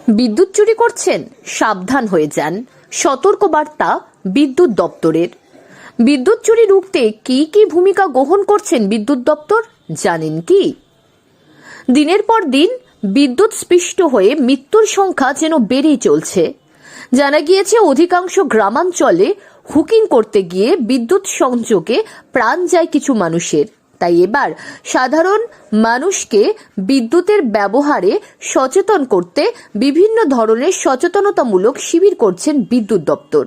বিদ্যুৎ চুরি করছেন, সাবধান হয়ে যান। সতর্কবার্তা বিদ্যুৎ দপ্তরের। বিদ্যুৎ চুরি রুখতে কি কি ভূমিকা গ্রহণ করছেন বিদ্যুৎ দপ্তর জানেন কি? দিনের পর দিন বিদ্যুৎ স্পৃষ্ট হয়ে মৃত্যুর সংখ্যা যেন বেড়েই চলছে। জানা গিয়েছে অধিকাংশ গ্রামাঞ্চলে হুকিং করতে গিয়ে বিদ্যুৎ সংযোগে প্রাণ যায় কিছু মানুষের। তাই এবার সাধারণ মানুষকে বিদ্যুতের ব্যবহারে সচেতন করতে বিভিন্ন ধরনের সচেতনতামূলক শিবির করছেন বিদ্যুৎ দপ্তর।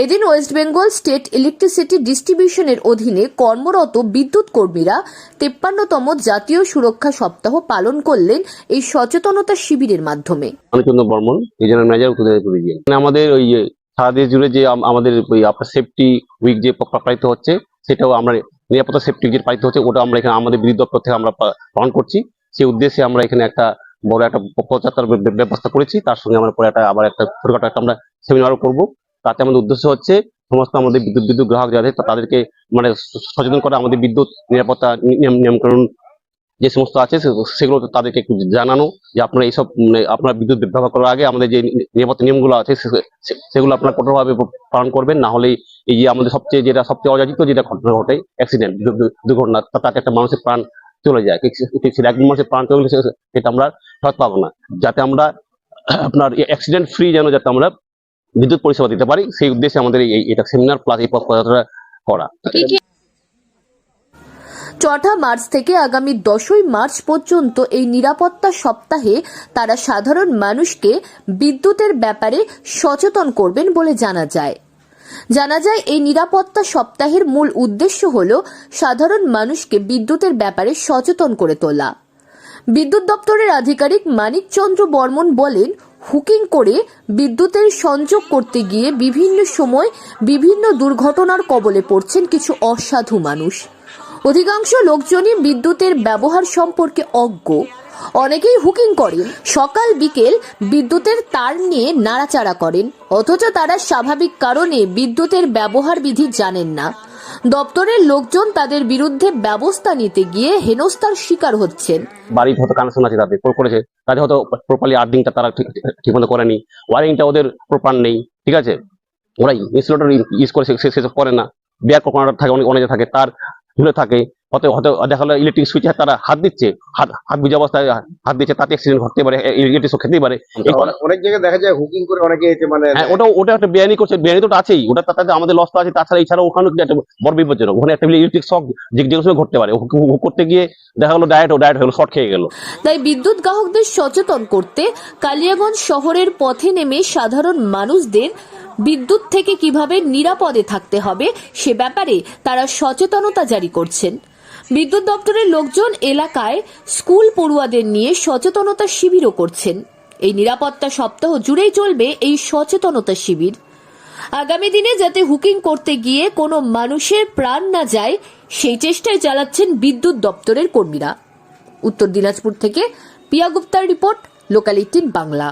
এদিন ওয়েস্ট বেঙ্গল স্টেট ইলেকট্রিসিটি ডিস্ট্রিবিউশনের অধীনে কর্মরত বিদ্যুৎ কর্মীরা 53তম জাতীয় সুরক্ষা সপ্তাহ পালন করলেন এই সচেতনতা শিবিরের মাধ্যমে। বর্মন রিজনাল ম্যানেজার আমাদের ওই সারা দেশ জুড়ে যে আমাদের ওই আপনার সেফটি উইক যে পালিত হচ্ছে, সেটাও আমরা নিরাপত্তা সেফটি যে পালিত হচ্ছে, ওটা আমরা এখানে আমাদের বিদ্যুৎ দপ্তর থেকে আমরা পালন করছি। সেই উদ্দেশ্যে আমরা এখানে একটা বড় একটা পদযাত্রার ব্যবস্থা করেছি। তার সঙ্গে আমরা পরে আবার একটা ছোটখাটো একটা আমরা সেমিনারও করবো। তাতে আমাদের উদ্দেশ্য হচ্ছে সমস্ত আমাদের বিদ্যুৎ গ্রাহক যাদের তাদেরকে মানে সচেতন করা, আমাদের বিদ্যুৎ নিরাপত্তা নিয়মকানুন যে সমস্ত আছে সেগুলো তাদেরকে একটু জানানো যে আপনারা এইসব আপনার বিদ্যুৎ ব্যবহার করার আগে আমাদের যে নিরাপত্তা নিয়মগুলো আছে সেগুলো আপনারা কঠোরভাবে পালন করবেন। না হলে এই যে আমাদের সবচেয়ে অযাচিত যেটা ঘটনা ঘটে, অ্যাক্সিডেন্ট দুর্ঘটনা, তাতে একটা মানুষের প্রাণ চলে যায়। একজন মানুষের প্রাণ চলে গেলে সেটা আমরা ফেরত পাবো না। যাতে আমরা আপনার অ্যাক্সিডেন্ট ফ্রি যেন যাতে আমরা বিদ্যুৎ পরিষেবা দিতে পারি, সেই উদ্দেশ্যে আমাদের এটা সেমিনার প্লাস এই পদযাত্রা করা। 4 মার্চ থেকে আগামী 10 মার্চ পর্যন্ত এই নিরাপত্তা সপ্তাহে তারা সাধারণ মানুষকে বিদ্যুতের ব্যাপারে সচেতন করবেন বলে জানা যায়। এই নিরাপত্তা সপ্তাহের মূল উদ্দেশ্য হল সাধারণ মানুষকে বিদ্যুতের ব্যাপারে সচেতন করে তোলা। বিদ্যুৎ দপ্তরের আধিকারিক মানিক চন্দ্র বর্মন বলেন, হুকিং করে বিদ্যুতের সংযোগ করতে গিয়ে বিভিন্ন সময় বিভিন্ন দুর্ঘটনার কবলে পড়ছেন কিছু অসাধু মানুষ। অধিকাংশ লোকজনই বিদ্যুতের ব্যবহার সম্পর্কে অজ্ঞ। অনেকেই হুকিং করেন, সকাল বিকেল বিদ্যুতের তার নিয়ে নাড়াচাড়া করেন, অথচ তারা স্বাভাবিক কারণে বিদ্যুতের ব্যবহার বিধি জানেন না। দপ্তরের লোকজন তাদের বিরুদ্ধে ব্যবস্থা নিতে গিয়ে হেনস্থার শিকার হচ্ছেন। বাড়ির হয়তো কানেকশন আছে, তাদের করেছে, তাদের হয়তো প্রপারলি আর্থিংটা তারা ঠিকমতো করেনি, ওয়ারিংটা ওদের প্রপার নেই, ঠিক আছে, ওরা ইনসুলেটর ইউজ করে সেসব করে না, বেয়ার কোকোনাট থাকে, অনেকে থাকে তার ঝুলে থাকে, হয়তো দেখা গেলো ইলেকট্রিক সুইচে তারা হাত দিচ্ছে, হাত ভিজা অবস্থায় হাত দিচ্ছে, তাতে অ্যাক্সিডেন্ট ঘটতে পারে, ইলেকট্রিক শক খেতেই পারে। অনেক জায়গায় দেখা যায় হুকিং করে অনেকে মানে ওটা একটা বেআইনি করছে, বেআইনি তো আছেই, ওটা তাতে আমাদের লস তো আছে। তাছাড়া এছাড়া ওখানে একটা বড় বিপজ্জনক, ওখানে একটা ইলেকট্রিক শক যে কোনো সময় ঘটতে পারে। হুক করতে গিয়ে দেখা গেলো ডায়েট হলো, শর্ট খেয়ে গেল। তাই বিদ্যুৎ গ্রাহকদের সচেতন করতে কালিয়াগঞ্জ শহরের পথে নেমে সাধারণ মানুষদের বিদ্যুৎ থেকে কিভাবে নিরাপদে থাকতে হবে সে ব্যাপারে তারা সচেতনতা জারি করছেন। বিদ্যুৎ দপ্তরের লোকজন এলাকায় স্কুল পড়ুয়াদের নিয়ে সচেতনতা শিবিরও করছেন। এই নিরাপত্তা সপ্তাহ জুড়েই চলবে এই সচেতনতা শিবির। আগামী দিনে যাতে হুকিং করতে গিয়ে কোনো মানুষের প্রাণ না যায় সেই চেষ্টায় চালাচ্ছেন বিদ্যুৎ দপ্তরের কর্মীরা। উত্তর দিনাজপুর থেকে পিয়া গুপ্তার রিপোর্ট, লোকাল 18 বাংলা।